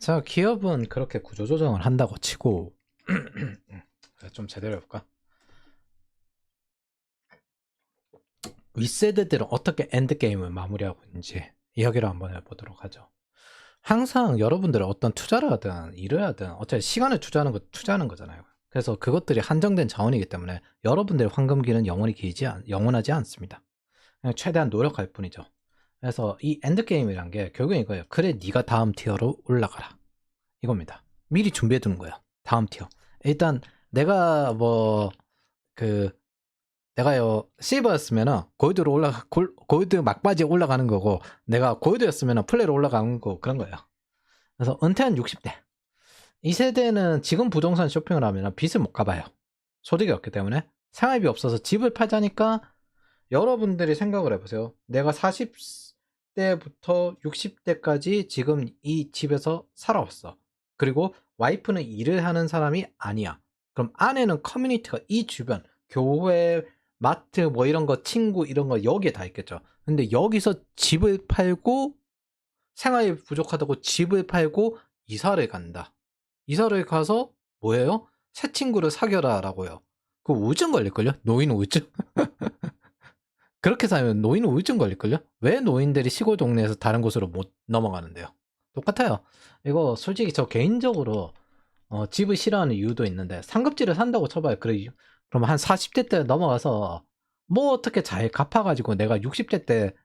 자, 기업은 그렇게 구조조정을 한다고 치고 좀 제대로 해볼까? 윗세대들은 어떻게 엔드게임을 마무리하고 있는지 이야기를 한번 해보도록 하죠. 항상 여러분들은 어떤 투자를 하든 일을 하든 어차피 시간을 투자하는 거 투자하는 거잖아요. 그래서 그것들이 한정된 자원이기 때문에 여러분들의 황금기는 영원하지 않습니다. 그냥 최대한 노력할 뿐이죠. 그래서 이 엔드게임이란 게 결국엔 이거예요. 그래, 네가 다음 티어로 올라가라. 이겁니다. 미리 준비해 두는 거예요. 다음 티어. 일단 내가 내가요 실버였으면은 골드 막바지에 올라가는 거고, 내가 골드였으면은 플레이로 올라가는 거 그런 거예요. 그래서 은퇴한 60대 이 세대는 지금 부동산 쇼핑을 하면 빚을 못 갚아요. 소득이 없기 때문에. 생활비 없어서 집을 팔자니까. 여러분들이 생각을 해보세요. 내가 40대부터 60대까지 지금 이 집에서 살아왔어. 그리고 와이프는 일을 하는 사람이 아니야. 그럼 아내는 커뮤니티가 이 주변, 교회, 마트 뭐 이런 거, 친구 이런 거 여기에 다 있겠죠. 근데 여기서 집을 팔고, 생활이 부족하다고 집을 팔고 이사를 간다. 이사를 가서 뭐예요? 새 친구를 사귀어라 라고요. 그거 우울증 걸릴걸요? 노인 우울증? 그렇게 살면 노인 우울증 걸릴걸요? 왜 노인들이 시골 동네에서 다른 곳으로 못 넘어가는데요? 똑같아요. 이거 솔직히 저 개인적으로 집을 싫어하는 이유도 있는데, 상급지를 산다고 쳐봐요. 그럼 한 40대 때 넘어가서 뭐 어떻게 잘 갚아가지고 내가 60대 때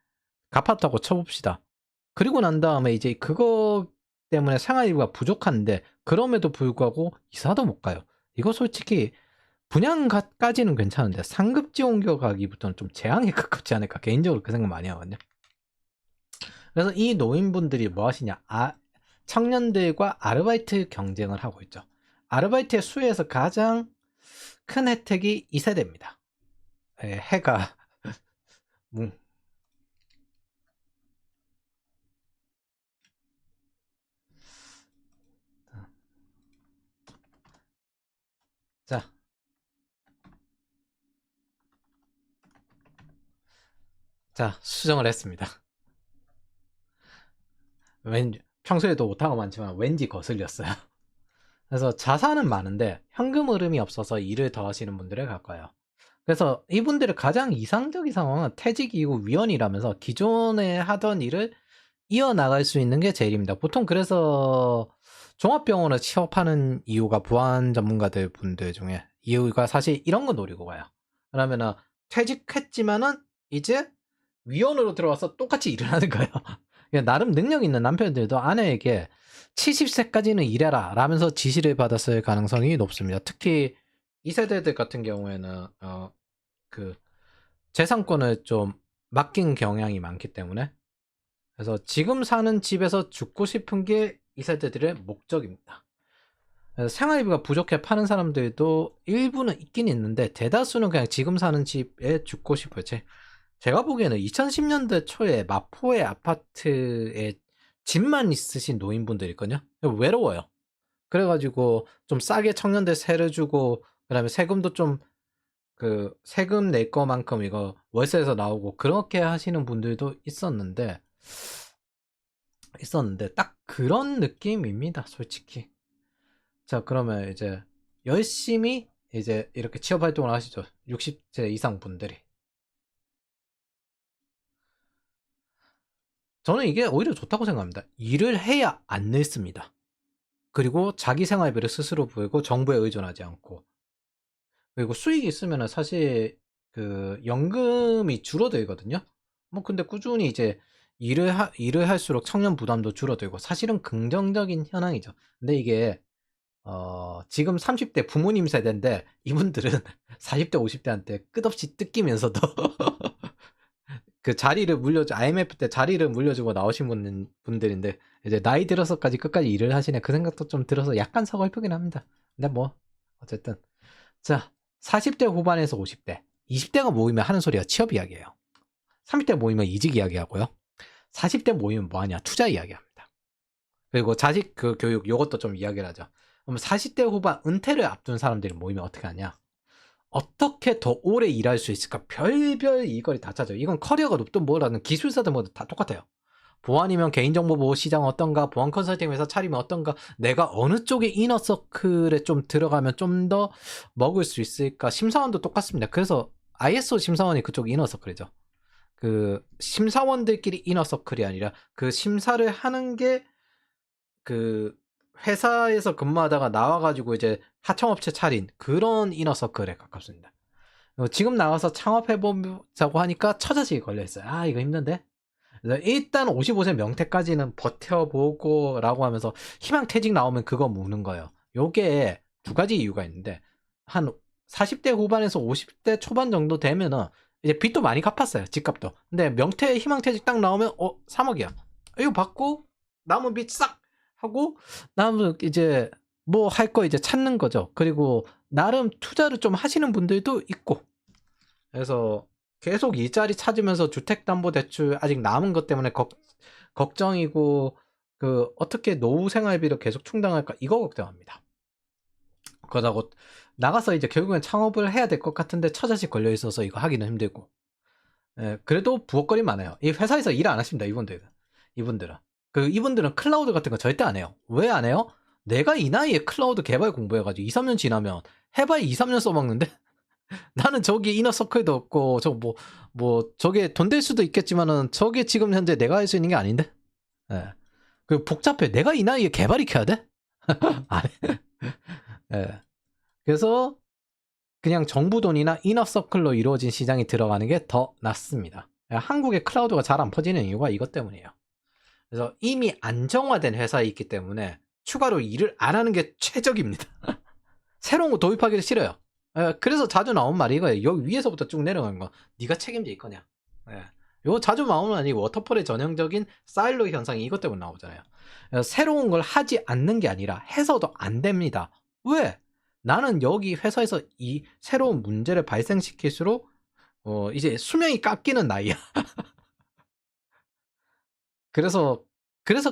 갚았다고 쳐봅시다. 그리고 난 다음에 이제 그거 때문에 생활비가 부족한데 그럼에도 불구하고 이사도 못 가요. 이거 솔직히 분양가까지는 괜찮은데 상급지 옮겨가기부터는 좀 재앙에 가깝지 않을까, 개인적으로 그 생각 많이 하거든요. 그래서 이 노인분들이 뭐 하시냐, 청년들과 아르바이트 경쟁을 하고 있죠. 아르바이트의 수에서 가장 큰 혜택이 이 세대입니다. 해가 자, 수정을 했습니다. 평소에도 못하고 많지만 왠지 거슬렸어요. 그래서 자산은 많은데 현금 흐름이 없어서 일을 더 하시는 분들에 가까워요. 그래서 이분들의 가장 이상적인 상황은 퇴직 이후 위원이라면서 기존에 하던 일을 이어나갈 수 있는 게 제일입니다. 보통 그래서 종합병원을 취업하는 이유가, 보안 전문가들 분들 중에 이유가 사실 이런 거 노리고 가요. 그러면은 퇴직했지만은 이제 위원으로 들어와서 똑같이 일을 하는 거예요. 나름 능력 있는 남편들도 아내에게 70세까지는 일해라 라면서 지시를 받았을 가능성이 높습니다. 특히 이 세대들 같은 경우에는 그 재산권을 좀 맡긴 경향이 많기 때문에, 그래서 지금 사는 집에서 죽고 싶은 게 이 세대들의 목적입니다. 그래서 생활비가 부족해 파는 사람들도 일부는 있긴 있는데 대다수는 그냥 지금 사는 집에 죽고 싶어요. 제가 보기에는 2010년대 초에 마포의 아파트에 집만 있으신 노인분들이 있거든요. 외로워요. 그래가지고 좀 싸게 청년들 세를 주고, 그다음에 세금도 좀 세금 낼 거만큼 이거 월세에서 나오고 그렇게 하시는 분들도 있었는데 딱 그런 느낌입니다, 솔직히. 자, 그러면 이제 열심히 이제 이렇게 취업 활동을 하시죠. 60세 이상 분들이. 저는 이게 오히려 좋다고 생각합니다. 일을 해야 안 늙습니다. 그리고 자기 생활비를 스스로 부르고 정부에 의존하지 않고, 그리고 수익이 있으면 사실 연금이 줄어들거든요. 뭐 근데 꾸준히 이제 일을 할수록 청년 부담도 줄어들고 사실은 긍정적인 현황이죠. 근데 이게 지금 30대 부모님 세대인데 이분들은 40대 50대한테 끝없이 뜯기면서도 그 자리를 IMF 때 자리를 물려주고 나오신 분들인데 이제 나이 들어서까지 끝까지 일을 하시네, 그 생각도 좀 들어서 약간 서글프긴 합니다. 근데 뭐 어쨌든, 자, 40대 후반에서 50대 20대가 모이면 하는 소리가 취업 이야기예요. 30대 모이면 이직 이야기하고요. 40대 모이면 뭐하냐, 투자 이야기합니다. 그리고 자식 교육, 요것도 좀 이야기를 하죠. 그럼 40대 후반 은퇴를 앞둔 사람들이 모이면 어떻게 하냐, 어떻게 더 오래 일할 수 있을까, 별별 이거리 다 찾아요. 이건 커리어가 높든 뭐라든 기술사든 뭐든 다 똑같아요. 보안이면 개인정보 보호 시장 어떤가, 보안 컨설팅 회사 차리면 어떤가, 내가 어느 쪽에 이너서클에 좀 들어가면 좀 더 먹을 수 있을까. 심사원도 똑같습니다. 그래서 ISO 심사원이 그쪽 이너서클이죠. 그 심사원들끼리 이너서클이 아니라 그 심사를 하는 게 그 회사에서 근무하다가 나와가지고 이제 하청업체 차린 그런 이너서클에 가깝습니다. 지금 나와서 창업해보자고 하니까 처자식이 걸려있어요. 아, 이거 힘든데? 일단 55세 명퇴까지는 버텨보고 라고 하면서 희망퇴직 나오면 그거 무는 거예요. 요게 두 가지 이유가 있는데, 한 40대 후반에서 50대 초반 정도 되면은 이제 빚도 많이 갚았어요. 집값도. 근데 명퇴 희망퇴직 딱 나오면 3억이야. 이거 받고 남은 빚 싹 하고 남은 이제 뭐 할 거 이제 찾는 거죠. 그리고 나름 투자를 좀 하시는 분들도 있고, 그래서 계속 일자리 찾으면서 주택담보대출 아직 남은 것 때문에 걱정이고, 그 어떻게 노후 생활비를 계속 충당할까 이거 걱정합니다. 그러다고 나가서 이제 결국엔 창업을 해야 될 것 같은데 처자식 걸려 있어서 이거 하기는 힘들고. 예, 그래도 부업거리 많아요. 이 회사에서 일 안 하십니다. 이분들은 클라우드 같은 거 절대 안 해요. 왜 안 해요? 내가 이 나이에 클라우드 개발 공부해가지고 2, 3년 지나면 해봐야 2, 3년 써먹는데 나는 저기 이너서클도 없고 저게 돈 될 수도 있겠지만은 저게 지금 현재 내가 할 수 있는 게 아닌데. 예. 그 복잡해. 내가 이 나이에 개발 익혀야 돼? 안 해. 예. 그래서 그냥 정부 돈이나 이너서클로 이루어진 시장이 들어가는 게 더 낫습니다. 한국의 클라우드가 잘 안 퍼지는 이유가 이것 때문이에요. 그래서 이미 안정화된 회사에 있기 때문에 추가로 일을 안 하는 게 최적입니다. 새로운 거 도입하기도 싫어요. 그래서 자주 나온 말이 이거예요. 여기 위에서부터 쭉 내려가는 거. 네가 책임질 거냐. 이거 자주 나오는 아니 워터폴의 전형적인 사일로 현상이 이것 때문에 나오잖아요. 새로운 걸 하지 않는 게 아니라 해서도 안 됩니다. 왜? 나는 여기 회사에서 이 새로운 문제를 발생시킬수록 이제 수명이 깎이는 나이야. 그래서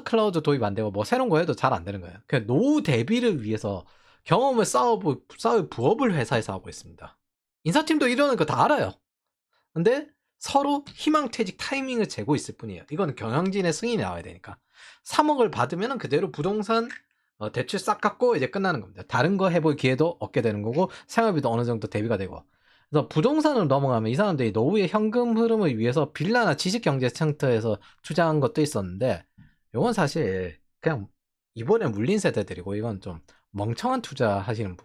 클라우드 도입 안 되고 뭐 새로운 거 해도 잘 안 되는 거예요. 그냥 노후 대비를 위해서 경험을 쌓을 부업을 회사에서 하고 있습니다. 인사팀도 이러는 거 다 알아요. 근데 서로 희망퇴직 타이밍을 재고 있을 뿐이에요. 이건 경영진의 승인이 나와야 되니까. 3억을 받으면 그대로 부동산 대출 싹 갚고 이제 끝나는 겁니다. 다른 거 해볼 기회도 얻게 되는 거고 생활비도 어느 정도 대비가 되고. 그래서 부동산으로 넘어가면 이 사람들이 노후의 현금 흐름을 위해서 빌라나 지식경제센터에서 투자한 것도 있었는데, 이건 사실 그냥 이번에 물린 세대들이고 이건 좀 멍청한 투자 하시는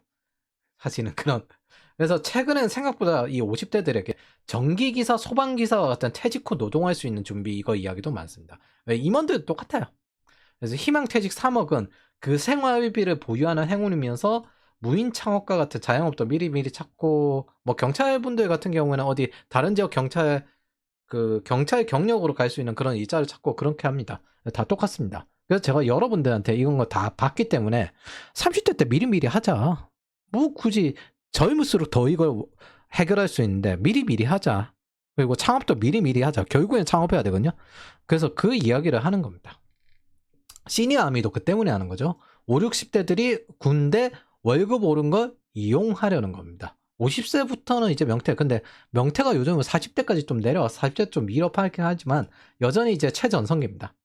그런. 그래서 최근엔 생각보다 이 50대들에게 전기기사, 소방기사와 같은 퇴직 후 노동할 수 있는 준비 이거 이야기도 많습니다. 왜 임원들도 똑같아요. 그래서 희망퇴직 3억은 그 생활비를 보유하는 행운이면서 무인 창업과 같은 자영업도 미리미리 찾고, 뭐 경찰분들 같은 경우에는 어디 다른 지역 경찰 경력으로 갈 수 있는 그런 일자를 찾고 그렇게 합니다. 다 똑같습니다. 그래서 제가 여러분들한테 이런 거 다 봤기 때문에 30대 때 미리미리 하자. 뭐 굳이 젊을수록 더 이걸 해결할 수 있는데 미리미리 하자. 그리고 창업도 미리미리 하자. 결국엔 창업해야 되거든요. 그래서 그 이야기를 하는 겁니다. 시니어 아미도 그 때문에 하는 거죠. 5, 60대들이 군대 월급 오른 걸 이용하려는 겁니다. 50세부터는 이제 명퇴. 근데 명퇴가 요즘은 40대까지 좀 내려와서 40대 좀 밀어파긴 하지만 여전히 이제 최전성기입니다.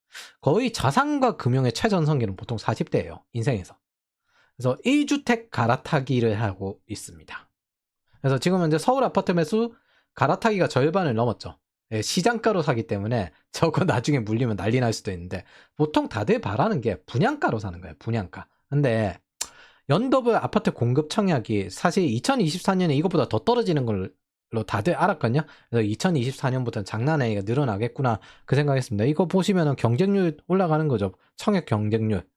거의 자산과 금융의 최전성기는 보통 40대예요. 인생에서. 그래서 1주택 갈아타기를 하고 있습니다. 그래서 지금 현재 서울 아파트 매수 갈아타기가 절반을 넘었죠. 시장가로 사기 때문에 저거 나중에 물리면 난리 날 수도 있는데, 보통 다들 바라는 게 분양가로 사는 거예요. 분양가. 근데 연더블 아파트 공급 청약이 사실 2024년에 이것보다 더 떨어지는 걸로 다들 알았거든요. 그래서 2024년부터는 장난 아니게 늘어나겠구나 그 생각했습니다. 이거 보시면은 경쟁률 올라가는 거죠. 청약 경쟁률.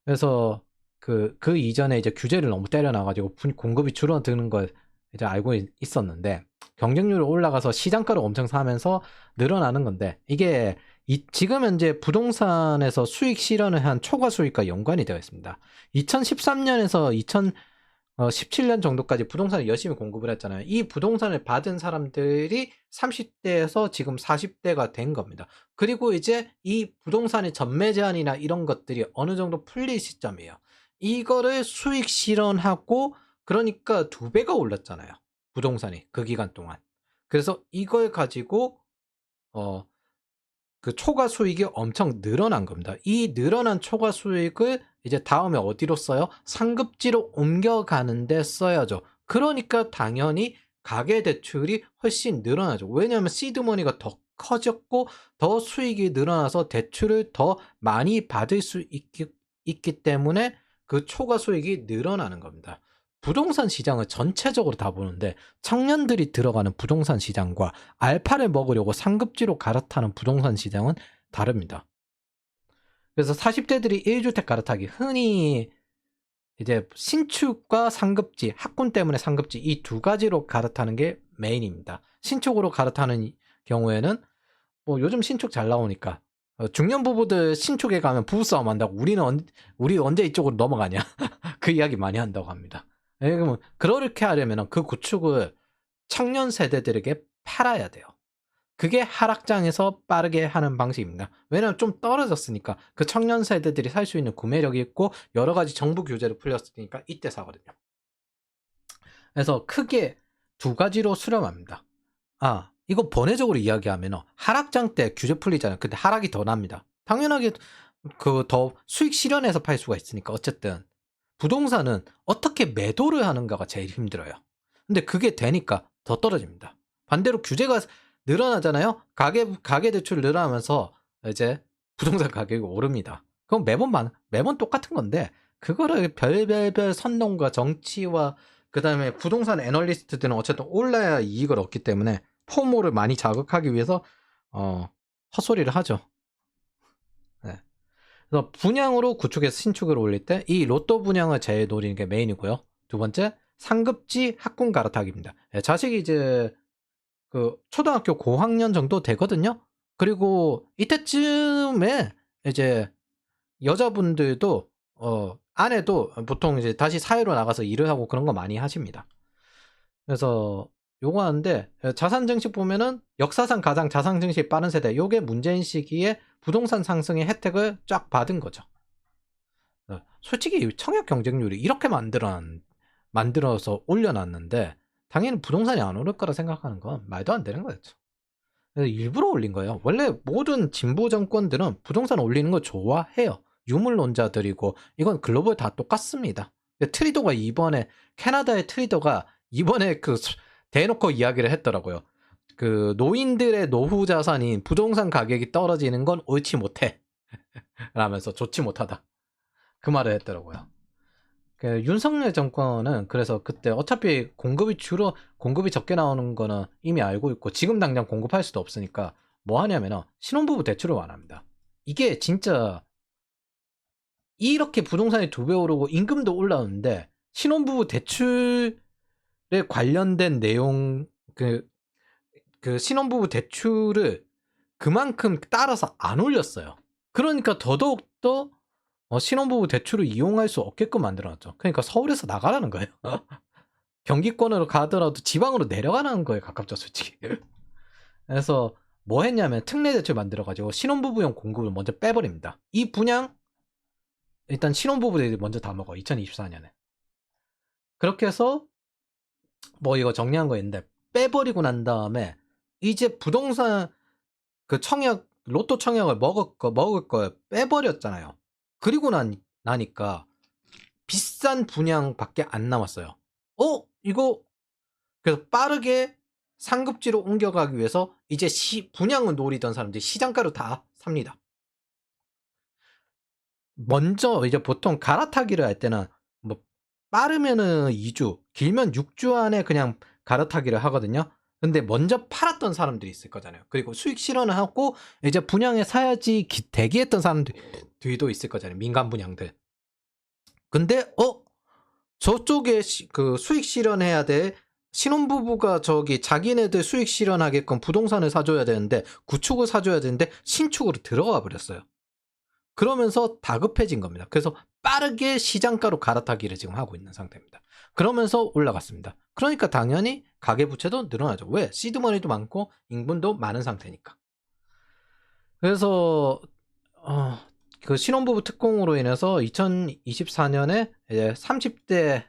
그래서 그 이전에 이제 규제를 너무 때려놔가지고 공급이 줄어드는 걸 이제 알고 있었는데, 경쟁률이 올라가서 시장가로 엄청 사면서 늘어나는 건데, 이게 지금 현재 부동산에서 수익 실현을 한 초과 수익과 연관이 되어 있습니다. 2013년에서 2017년 정도까지 부동산을 열심히 공급을 했잖아요. 이 부동산을 받은 사람들이 30대에서 지금 40대가 된 겁니다. 그리고 이제 이 부동산의 전매 제한이나 이런 것들이 어느 정도 풀릴 시점이에요. 이거를 수익 실현하고, 그러니까 2배가 올랐잖아요. 부동산이 그 기간 동안. 그래서 이걸 가지고 그 초과 수익이 엄청 늘어난 겁니다. 이 늘어난 초과 수익을 이제 다음에 어디로 써요? 상급지로 옮겨가는데 써야죠. 그러니까 당연히 가계대출이 훨씬 늘어나죠. 왜냐하면 시드머니가 더 커졌고 더 수익이 늘어나서 대출을 더 많이 받을 수 있기 때문에 그 초과 수익이 늘어나는 겁니다. 부동산 시장을 전체적으로 다 보는데 청년들이 들어가는 부동산 시장과 알파를 먹으려고 상급지로 갈아타는 부동산 시장은 다릅니다. 그래서 40대들이 1주택 갈아타기, 흔히 이제 신축과 상급지, 학군 때문에 상급지 이 두 가지로 갈아타는 게 메인입니다. 신축으로 갈아타는 경우에는 뭐 요즘 신축 잘 나오니까 중년 부부들 신축에 가면 부부싸움 한다고 우리 언제 이쪽으로 넘어가냐 그 이야기 많이 한다고 합니다. 그러면 그렇게 하려면 그 구축을 청년 세대들에게 팔아야 돼요. 그게 하락장에서 빠르게 하는 방식입니다. 왜냐하면 좀 떨어졌으니까 그 청년 세대들이 살 수 있는 구매력이 있고 여러 가지 정부 규제로 풀렸으니까 이때 사거든요. 그래서 크게 두 가지로 수렴합니다. 이거 번외적으로 이야기하면 하락장 때 규제 풀리잖아요. 근데 하락이 더 납니다. 당연하게 그 더 수익 실현해서 팔 수가 있으니까. 어쨌든 부동산은 어떻게 매도를 하는가가 제일 힘들어요. 근데 그게 되니까 더 떨어집니다. 반대로 규제가 늘어나잖아요. 가계 대출 늘어나면서 이제 부동산 가격이 오릅니다. 그럼 매번 똑같은 건데 그거를 별별별 선동과 정치와 그다음에 부동산 애널리스트들은 어쨌든 올라야 이익을 얻기 때문에 포모를 많이 자극하기 위해서 헛소리를 하죠. 네. 그래서 분양으로 구축해서 신축을 올릴 때 이 로또 분양을 제일 노리는 게 메인이고요. 두 번째, 상급지 학군 갈아타기입니다. 자식이 이제 그 초등학교 고학년 정도 되거든요. 그리고 이때쯤에 이제 여자분들도 아내도 보통 이제 다시 사회로 나가서 일을 하고 그런 거 많이 하십니다. 그래서 요거 하는데 자산 증식 보면은 역사상 가장 자산 증식이 빠른 세대. 요게 문재인 시기에 부동산 상승의 혜택을 쫙 받은 거죠. 솔직히 청약 경쟁률이 이렇게 만들어서 올려놨는데 당연히 부동산이 안 오를 거라 생각하는 건 말도 안 되는 거였죠. 그래서 일부러 올린 거예요. 원래 모든 진보 정권들은 부동산 올리는 거 좋아해요. 유물론자들이고 이건 글로벌 다 똑같습니다. 트리도가 이번에 캐나다의 트리도가 이번에 그 대놓고 이야기를 했더라고요. 그 노인들의 노후 자산인 부동산 가격이 떨어지는 건 옳지 못해 라면서 좋지 못하다 그 말을 했더라고요. 그 윤석열 정권은 그래서 그때 어차피 공급이 적게 나오는 거는 이미 알고 있고 지금 당장 공급할 수도 없으니까 뭐 하냐면 신혼부부 대출을 완화합니다. 이게 진짜 이렇게 부동산이 2배 오르고 임금도 올라오는데 신혼부부 대출에 관련된 내용 그 신혼부부 대출을 그만큼 따라서 안 올렸어요. 그러니까 더더욱더 신혼부부 대출을 이용할 수 없게끔 만들어놨죠. 그러니까 서울에서 나가라는 거예요. 경기권으로 가더라도 지방으로 내려가는 거에 가깝죠, 솔직히. 그래서 뭐 했냐면 특례 대출 만들어가지고 신혼부부용 공급을 먼저 빼버립니다. 이 분양 일단 신혼부부들이 먼저 다 먹어. 2024년에. 그렇게 해서 뭐 이거 정리한 거 있는데 빼버리고 난 다음에 이제 부동산 그 로또 청약을 먹을 거 빼버렸잖아요. 그리고 나니까 비싼 분양밖에 안 남았어요. 이거 그래서 빠르게 상급지로 옮겨가기 위해서 이제 분양을 노리던 사람들이 시장가로 다 삽니다. 먼저 이제 보통 갈아타기를 할 때는 뭐 빠르면은 2주, 길면 6주 안에 그냥 갈아타기를 하거든요. 근데 먼저 팔았던 사람들이 있을 거잖아요. 그리고 수익 실현을 하고 이제 분양에 사야지 대기했던 사람들도 있을 거잖아요. 민간 분양들. 근데 저쪽에 그 수익 실현해야 돼. 신혼부부가 저기 자기네들 수익 실현하게끔 부동산을 사줘야 되는데 구축을 사줘야 되는데 신축으로 들어가 버렸어요. 그러면서 다급해진 겁니다. 그래서 빠르게 시장가로 갈아타기를 지금 하고 있는 상태입니다. 그러면서 올라갔습니다. 그러니까 당연히 가계부채도 늘어나죠. 왜? 시드머니도 많고 인분도 많은 상태니까. 그래서 그 신혼부부 특공으로 인해서 2024년에 이제 30대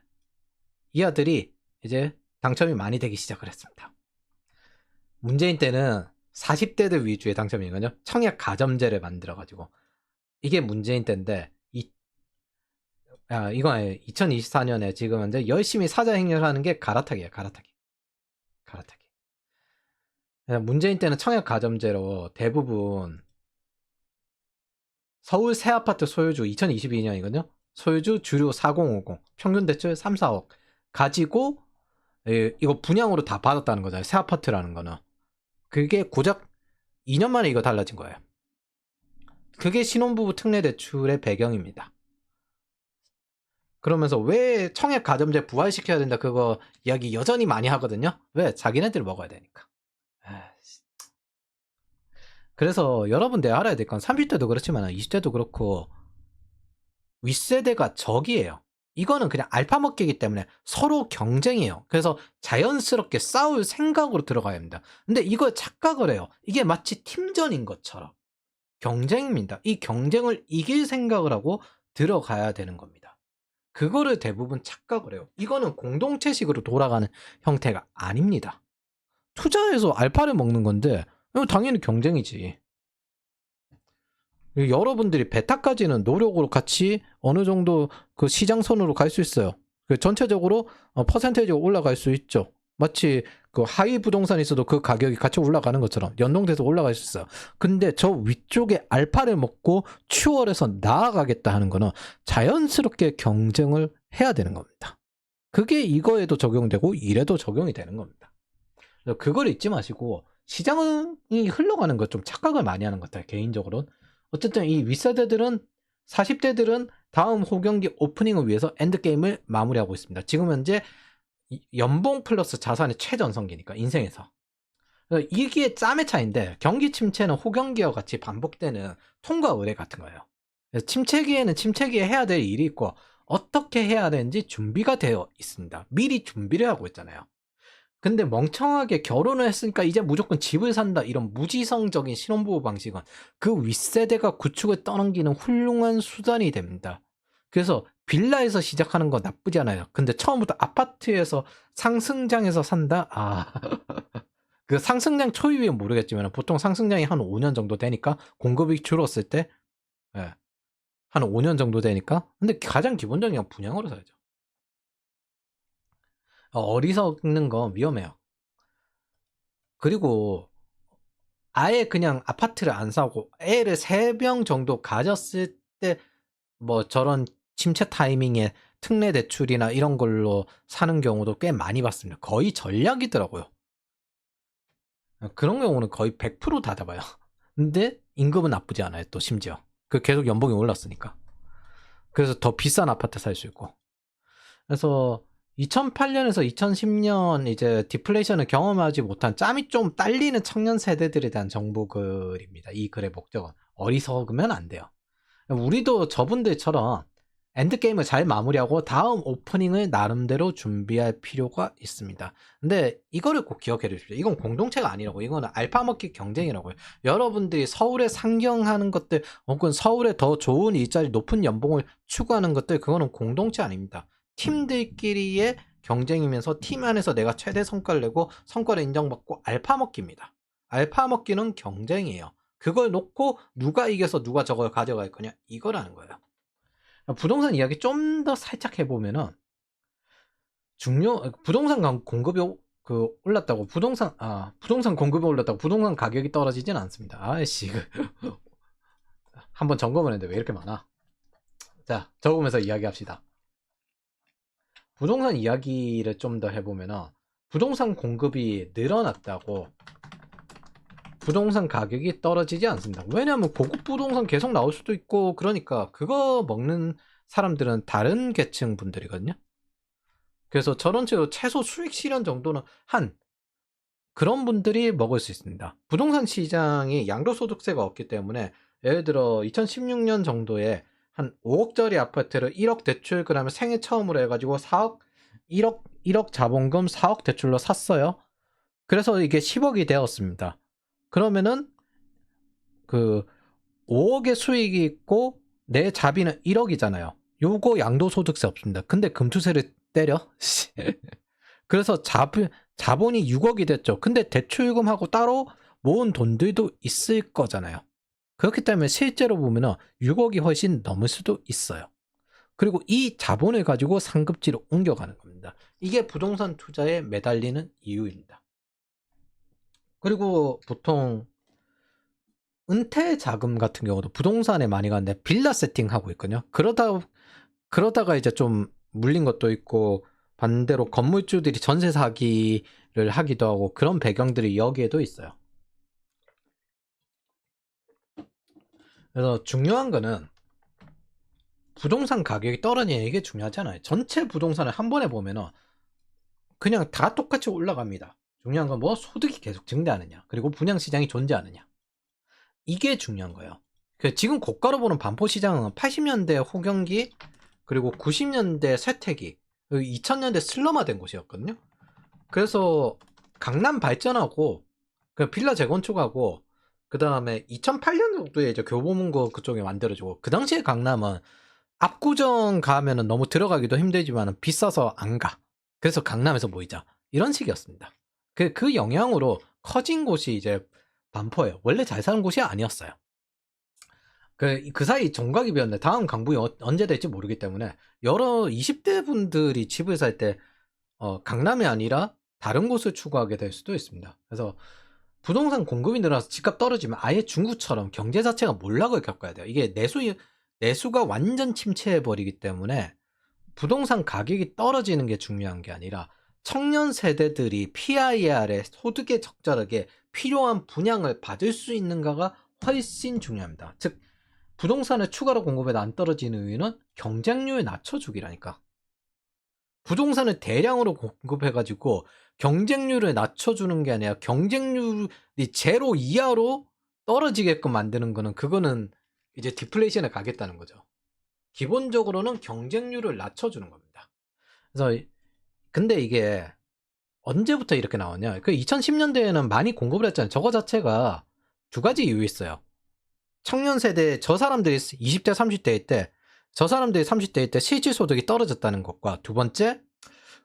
이하들이 이제 당첨이 많이 되기 시작을 했습니다. 문재인 때는 40대들 위주의 당첨이거든요. 청약 가점제를 만들어가지고 이게 문재인 때인데 이거 2024년에 지금 현재 열심히 사자행렬하는 게 갈아타기예요. 갈아타기. 문재인 때는 청약 가점제로 대부분 서울 새 아파트 소유주 2022년이거든요. 소유주 주류 4050 평균 대출 3, 4억 가지고 이거 분양으로 다 받았다는 거잖아요. 새 아파트라는 거는. 그게 고작 2년 만에 이거 달라진 거예요. 그게 신혼부부 특례 대출의 배경입니다. 그러면서 왜 청약 가점제 부활시켜야 된다 그거 이야기 여전히 많이 하거든요. 왜? 자기네들 먹어야 되니까. 그래서 여러분들 알아야 될 건 30대도 그렇지만 20대도 그렇고 윗세대가 적이에요. 이거는 그냥 알파먹기이기 때문에 서로 경쟁이에요. 그래서 자연스럽게 싸울 생각으로 들어가야 합니다. 근데 이걸 착각을 해요. 이게 마치 팀전인 것처럼 경쟁입니다. 이 경쟁을 이길 생각을 하고 들어가야 되는 겁니다. 그거를 대부분 착각을 해요. 이거는 공동체식으로 돌아가는 형태가 아닙니다. 투자해서 알파를 먹는 건데 당연히 경쟁이지. 여러분들이 베타까지는 노력으로 같이 어느 정도 그 시장선으로 갈 수 있어요. 전체적으로 퍼센테이지가 올라갈 수 있죠. 마치 그 하위 부동산이 있어도 그 가격이 같이 올라가는 것처럼 연동돼서 올라갈 수 있어요. 근데 저 위쪽에 알파를 먹고 추월해서 나아가겠다 하는 거는 자연스럽게 경쟁을 해야 되는 겁니다. 그게 이거에도 적용되고 이래도 적용이 되는 겁니다. 그걸 잊지 마시고 시장이 흘러가는 것 좀 착각을 많이 하는 것 같아요. 개인적으로는. 어쨌든 이 윗세대들은 40대들은 다음 호경기 오프닝을 위해서 엔드게임을 마무리하고 있습니다. 지금 현재 연봉 플러스 자산의 최전성기니까 인생에서. 이게 짬의 차이인데 경기 침체는 호경기와 같이 반복되는 통과 의례 같은 거예요. 침체기에는 침체기에 해야 될 일이 있고 어떻게 해야 되는지 준비가 되어 있습니다. 미리 준비를 하고 있잖아요. 근데 멍청하게 결혼을 했으니까 이제 무조건 집을 산다 이런 무지성적인 신혼부부 방식은 그 윗세대가 구축을 떠넘기는 훌륭한 수단이 됩니다. 그래서 빌라에서 시작하는 건 나쁘지 않아요. 근데 처음부터 아파트에서 상승장에서 산다? 그 상승장 초입이면 모르겠지만 보통 상승장이 한 5년 정도 되니까 공급이 줄었을 때 한 5년 정도 되니까 근데 가장 기본적인 건 분양으로 사야죠. 어리석는 건 위험해요. 그리고 아예 그냥 아파트를 안 사고 애를 3명 정도 가졌을 때 뭐 저런 침체 타이밍에 특례 대출이나 이런 걸로 사는 경우도 꽤 많이 봤습니다. 거의 전략이더라고요. 그런 경우는 거의 100%다 잡아요. 근데 임금은 나쁘지 않아요. 또 심지어 그 계속 연봉이 올랐으니까. 그래서 더 비싼 아파트 살 수 있고. 그래서 2008년에서 2010년 이제 디플레이션을 경험하지 못한 짬이 좀 딸리는 청년 세대들에 대한 정보 글입니다. 이 글의 목적은 어리석으면 안 돼요. 우리도 저분들처럼 엔드게임을 잘 마무리하고 다음 오프닝을 나름대로 준비할 필요가 있습니다. 근데 이거를 꼭 기억해 주십시오. 이건 공동체가 아니라고. 이거는 알파먹기 경쟁이라고요. 여러분들이 서울에 상경하는 것들 혹은 서울에 더 좋은 일자리 높은 연봉을 추구하는 것들 그거는 공동체 아닙니다. 팀들끼리의 경쟁이면서 팀 안에서 내가 최대 성과를 내고 성과를 인정받고 알파먹기입니다. 알파먹기는 경쟁이에요. 그걸 놓고 누가 이겨서 누가 저걸 가져갈 거냐 이거라는 거예요. 부동산 이야기 좀 더 살짝 해보면은 부동산 공급이 올랐다고 부동산 공급이 올랐다고 부동산 가격이 떨어지진 않습니다. 아이씨 한번 점검을 했는데 왜 이렇게 많아? 자 적으면서 이야기합시다. 부동산 이야기를 좀 더 해보면은 부동산 공급이 늘어났다고 부동산 가격이 떨어지지 않습니다. 왜냐하면 고급 부동산 계속 나올 수도 있고 그러니까 그거 먹는 사람들은 다른 계층 분들이거든요. 그래서 저런식으로 최소 수익 실현 정도는 한 그런 분들이 먹을 수 있습니다. 부동산 시장이 양도소득세가 없기 때문에 예를 들어 2016년 정도에 한 5억짜리 아파트를 1억 대출 그다음에 생애 처음으로 해가지고 4억 1억 자본금 4억 대출로 샀어요. 그래서 이게 10억이 되었습니다. 그러면은 그 5억의 수익이 있고 내 자비는 1억이잖아요. 요거 양도소득세 없습니다. 근데 금투세를 때려? 그래서 자본이 6억이 됐죠. 근데 대출금하고 따로 모은 돈들도 있을 거잖아요. 그렇기 때문에 실제로 보면은 6억이 훨씬 넘을 수도 있어요. 그리고 이 자본을 가지고 상급지로 옮겨가는 겁니다. 이게 부동산 투자에 매달리는 이유입니다. 그리고 보통 은퇴 자금 같은 경우도 부동산에 많이 가는데 빌라 세팅하고 있거든요. 그러다가 이제 좀 물린 것도 있고 반대로 건물주들이 전세 사기를 하기도 하고 그런 배경들이 여기에도 있어요. 그래서 중요한 거는 부동산 가격이 떨어지는 게 중요하잖아요. 전체 부동산을 한 번에 보면은 그냥 다 똑같이 올라갑니다. 중요한 건 뭐 소득이 계속 증대하느냐, 그리고 분양시장이 존재하느냐. 이게 중요한 거예요. 지금 고가로 보는 반포시장은 80년대 호경기, 그리고 90년대 쇠퇴기, 2000년대 슬럼화된 곳이었거든요. 그래서 강남 발전하고 빌라 재건축하고 그 다음에 2008년 정도에 이제 교보문고 그쪽에 만들어지고, 그 당시에 강남은 압구정 가면은 너무 들어가기도 힘들지만 비싸서 안 가. 그래서 강남에서 모이자. 이런 식이었습니다. 그 영향으로 커진 곳이 이제 반포예요. 원래 잘 사는 곳이 아니었어요. 그 사이 종각이 비었는데 다음 강북이 언제 될지 모르기 때문에 여러 20대 분들이 집을 살 때 강남이 아니라 다른 곳을 추구하게 될 수도 있습니다. 그래서 부동산 공급이 늘어나서 집값 떨어지면 아예 중국처럼 경제 자체가 몰락을 겪어야 돼요. 이게 내수가 완전 침체해버리기 때문에 부동산 가격이 떨어지는 게 중요한 게 아니라 청년 세대들이 PIR에 소득에 적절하게 필요한 분양을 받을 수 있는가가 훨씬 중요합니다. 즉 부동산을 추가로 공급해도 안 떨어지는 이유는 경쟁률을 낮춰주기라니까. 부동산을 대량으로 공급해가지고 경쟁률을 낮춰주는 게 아니라 경쟁률이 제로 이하로 떨어지게끔 만드는 거는, 그거는 이제 디플레이션에 가겠다는 거죠. 기본적으로는 경쟁률을 낮춰주는 겁니다. 그래서 근데 이게 언제부터 이렇게 나왔냐? 2010년대에는 많이 공급을 했잖아요. 저거 자체가 두 가지 이유 있어요. 청년 세대, 저 사람들이 20대 30대일 때, 저 사람들이 30대일 때 실질 소득이 떨어졌다는 것과, 두 번째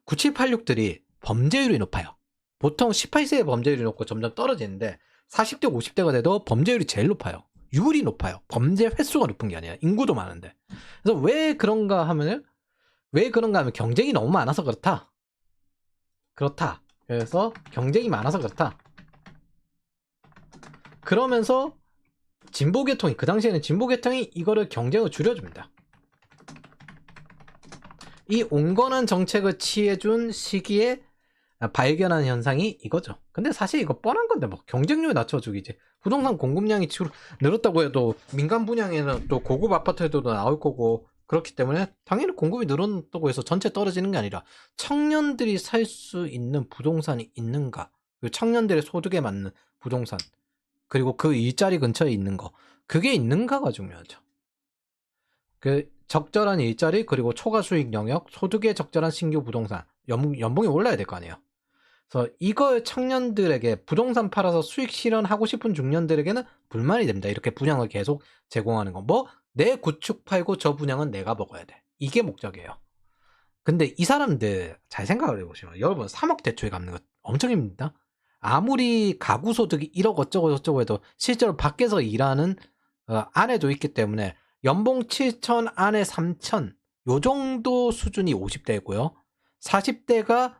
9786들이 범죄율이 높아요. 보통 18세의 범죄율이 높고 점점 떨어지는데 40대 50대가 돼도 범죄율이 제일 높아요. 율이 높아요. 범죄 횟수가 높은 게 아니라 인구도 많은데. 그래서 왜 그런가 하면 경쟁이 너무 많아서 그렇다. 그래서 경쟁이 많아서 그렇다. 그러면서 진보계통이, 그 당시에는 진보계통이 이거를 경쟁을 줄여줍니다. 이 온건한 정책을 취해준 시기에 발견한 현상이 이거죠. 근데 사실 이거 뻔한 건데 뭐 경쟁률 낮춰주기지. 부동산 공급량이 늘었다고 해도 민간 분양에는 또 고급 아파트도 나올 거고, 그렇기 때문에 당연히 공급이 늘었다고 해서 전체 떨어지는 게 아니라 청년들이 살 수 있는 부동산이 있는가, 그리고 청년들의 소득에 맞는 부동산, 그리고 그 일자리 근처에 있는 거, 그게 있는가가 중요하죠. 적절한 일자리, 그리고 초과 수익 영역, 소득에 적절한 신규 부동산, 연봉이 올라야 될 거 아니에요. 그래서 이걸 청년들에게 부동산 팔아서 수익 실현하고 싶은 중년들에게는 불만이 됩니다. 이렇게 분양을 계속 제공하는 거. 뭐 내 구축 팔고 저 분양은 내가 먹어야 돼. 이게 목적이에요. 근데 이 사람들 잘 생각을 해보시면, 여러분 3억 대출에 갚는 거 엄청 힘듭니다. 아무리 가구 소득이 1억 어쩌고 저쩌고 해도 실제로 밖에서 일하는 아내도 있기 때문에 연봉 7천, 아내 3천, 요 정도 수준이 50대고요. 40대가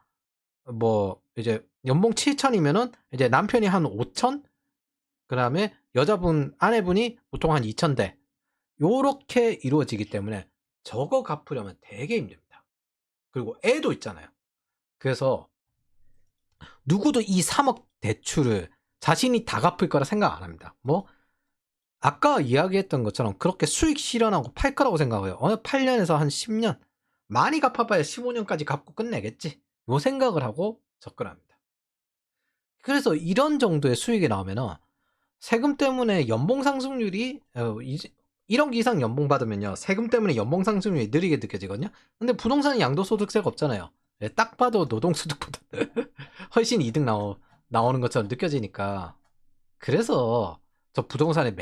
뭐 이제 연봉 7천이면은 이제 남편이 한 5천, 그 다음에 아내분이 보통 한 2천대, 요렇게 이루어지기 때문에 저거 갚으려면 되게 힘듭니다. 그리고 애도 있잖아요. 그래서 누구도 이 3억 대출을 자신이 다 갚을 거라 생각 안 합니다. 뭐 아까 이야기했던 것처럼 그렇게 수익 실현하고 팔 거라고 생각해요. 8년에서 한 10년, 많이 갚아봐야 15년까지 갚고 끝내겠지, 요 생각을 하고 접근합니다. 그래서 이런 정도의 수익이 나오면은 세금 때문에 연봉 상승률이 1억 이상 연봉 받으면요, 세금 때문에 연봉 상승률이 느리게 느껴지거든요. 근데 부동산이 양도소득세가 없잖아요. 딱 봐도 노동소득보다 훨씬 이득 나오는 것처럼 느껴지니까, 그래서 저 부동산에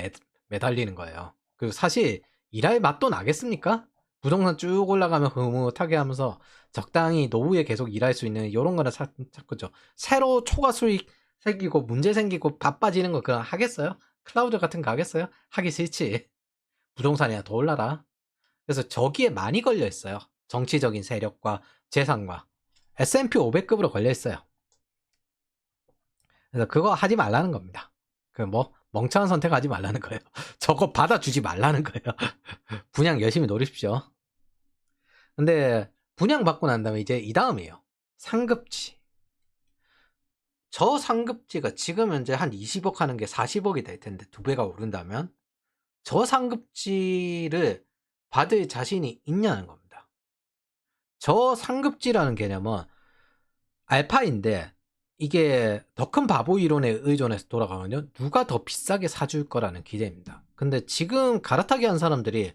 매달리는 거예요. 그리고 사실 일할 맛도 나겠습니까? 부동산 쭉 올라가면 흐뭇하게 하면서 적당히 노후에 계속 일할 수 있는 이런 거나 찾고죠. 새로 초과 수익 생기고 문제 생기고 바빠지는 거 그냥 하겠어요? 클라우드 같은 거 하겠어요? 하기 싫지. 부동산이야 더 올라라. 그래서 저기에 많이 걸려 있어요. 정치적인 세력과 재산과 S&P 500급으로 걸려 있어요. 그래서 그거 하지 말라는 겁니다. 그 뭐 멍청한 선택하지 말라는 거예요. 저거 받아주지 말라는 거예요. 분양 열심히 노리십시오. 근데 분양 받고 난 다음에 이제 이 다음이에요. 상급지. 저 상급지가 지금 현재 한 20억 하는 게 40억이 될 텐데 2배가 오른다면 저 상급지를 받을 자신이 있냐는 겁니다. 저 상급지라는 개념은 알파인데 이게 더 큰 바보 이론에 의존해서 돌아가거든요. 누가 더 비싸게 사줄 거라는 기대입니다. 근데 지금 갈아타기 한 사람들이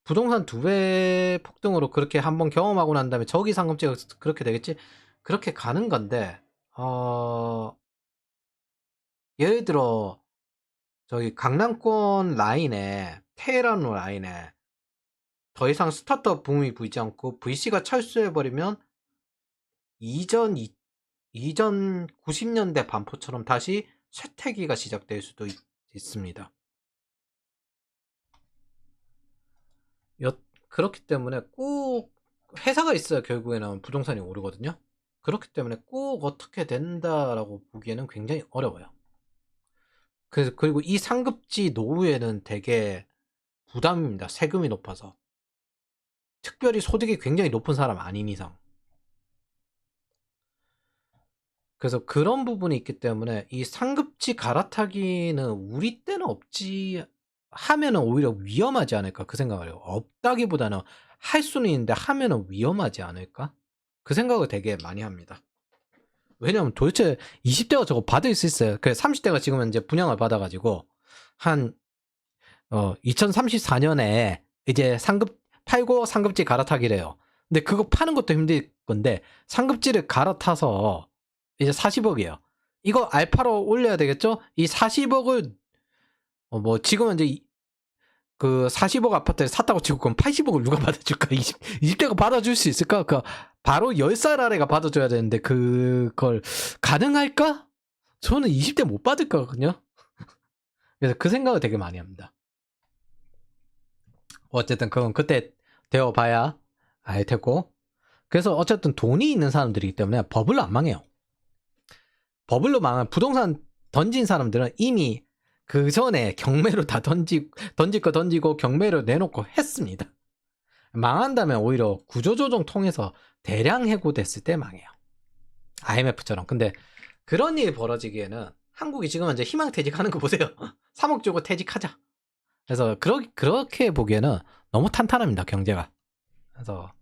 부동산 2배 폭등으로 그렇게 한번 경험하고 난 다음에 저기 상급지가 그렇게 되겠지? 그렇게 가는 건데 예를 들어 저기 강남권 라인에 테헤란 라인에 더 이상 스타트업 붐이 불지 않고 VC가 철수해버리면 이전 90년대 반포처럼 다시 쇠퇴기가 시작될 수도 있습니다. 그렇기 때문에 꼭 회사가 있어야 결국에는 부동산이 오르거든요. 그렇기 때문에 꼭 어떻게 된다라고 보기에는 굉장히 어려워요. 그리고 이 상급지 노후에는 되게 부담입니다. 세금이 높아서. 특별히 소득이 굉장히 높은 사람 아닌 이상. 그래서 그런 부분이 있기 때문에 이 상급지 갈아타기는 우리 때는 없지 하면은 오히려 위험하지 않을까 그 생각을 해요. 없다기보다는 할 수는 있는데 하면은 위험하지 않을까? 그 생각을 되게 많이 합니다. 왜냐면 도대체 20대가 저거 받을 수 있어요. 그래 30대가 지금 이제 분양을 받아가지고 한 2034년에 이제 팔고 상급지 갈아타기래요. 근데 그거 파는 것도 힘들 건데 상급지를 갈아타서 이제 40억이에요. 이거 알파로 올려야 되겠죠? 이 40억을 뭐 지금은 이제 그 40억 아파트를 샀다고 치고 그럼 80억을 누가 받아줄까? 20대가 받아줄 수 있을까? 그 바로 10살 아래가 받아줘야 되는데 그걸 가능할까? 저는 20대 못 받을 거거든요. 그래서 그 생각을 되게 많이 합니다. 어쨌든 그건 그때 되어봐야 알 테고. 그래서 어쨌든 돈이 있는 사람들이기 때문에 버블로 안 망해요. 버블로 망한 부동산 던진 사람들은 이미 그 전에 경매로 다 던질 거 던지고 경매로 내놓고 했습니다. 망한다면 오히려 구조조정 통해서 대량 해고됐을 때 망해요. IMF처럼. 근데 그런 일이 벌어지기에는 한국이 지금 이제 희망퇴직하는 거 보세요. 3억 주고 퇴직하자. 그래서 그렇게 보기에는 너무 탄탄합니다, 경제가. 그래서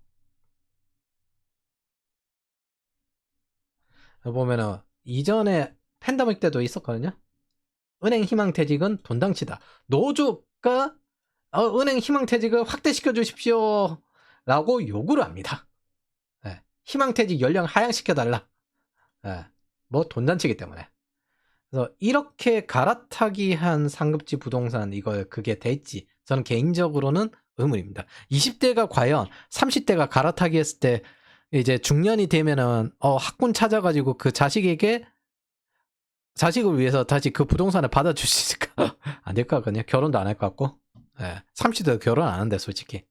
보면은 이전에 팬데믹 때도 있었거든요. 은행 희망퇴직은 돈당치다. 노조가 은행 희망퇴직을 확대시켜 주십시오 라고 요구를 합니다. 네. 희망퇴직 연령 하향시켜달라. 네. 뭐 돈잔치기 때문에. 그래서 이렇게 갈아타기 한 상급지 부동산 그게 될지 저는 개인적으로는 의문입니다. 20대가 과연 30대가 갈아타기 했을 때 이제 중년이 되면은 학군 찾아가지고 그 자식을 위해서 다시 그 부동산을 받아줄 수 있을까? 안 될 것 같거든요. 결혼도 안 할 것 같고. 30대도 결혼 안 하는데 솔직히.